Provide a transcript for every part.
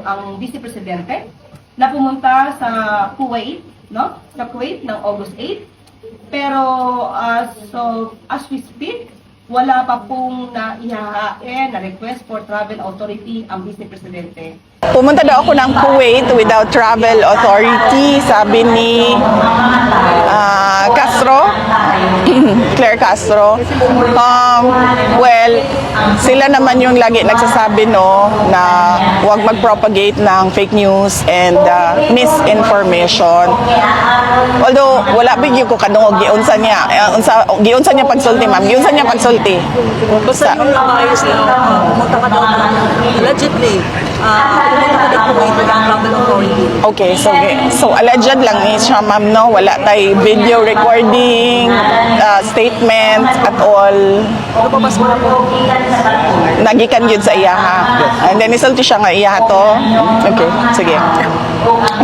ang Vice Presidente na pumunta sa Kuwait, no? Sa Kuwait ng August 8. Pero as we speak, wala pa pong naihahain na request for travel authority ang Vice Presidente. Pumunta daw ako ng Kuwait without travel authority, sabi ni Castro, Claire Castro. Well, sila naman yung lagi nagsasabi no na huwag mag-propagate ng fake news and misinformation. Although wala bigyo ko kadungog giunsa niya pagsulti, ma'am. Giunsa niya pagsulti. Basta yung ayos lang, pumunta ka daw allegedly, pumunta ka daw Kuwait with ang travel authority. Okay, so alleged lang ni siya, ma'am, no? Wala tay video recording, statement at all. Lumabas mo na po. Nagikan yun sa iyaha. And then isulti siya nga iyaha to. Okay, sige.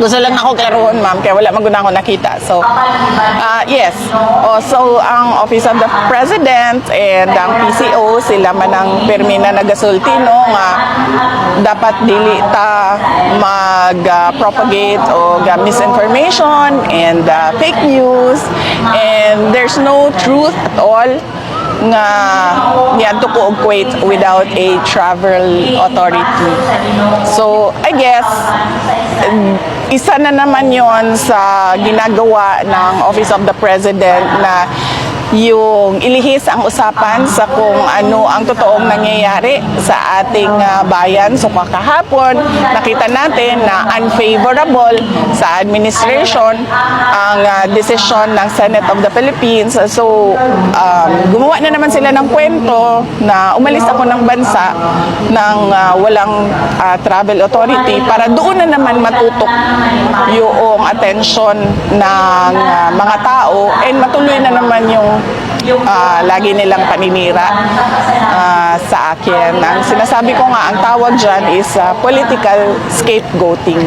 Gusto lang ako klaroon, ma'am, kaya wala maguna ako nakita. So, yes. So, ang Office of the President and ang PCO, sila man ang permi na nagasulti, no, nga dapat dili ta mag-propagate o misinformation and fake news, and there's no truth at all nga niadto ko og Kuwait without a travel authority. So, I guess isa na naman yon sa ginagawa ng Office of the President na yung ilihis ang usapan sa kung ano ang totoong nangyayari sa ating bayan. So kahapon, nakita natin na unfavorable sa administration ang decision ng Senate of the Philippines. So gumawa na naman sila ng kwento na umalis ako ng bansa ng walang travel authority para doon na naman matutok yung attention ng mga tao and matuloy na naman yung lagi nilang paninira sa akin. Ang sinasabi ko nga, ang tawag dyan is political scapegoating.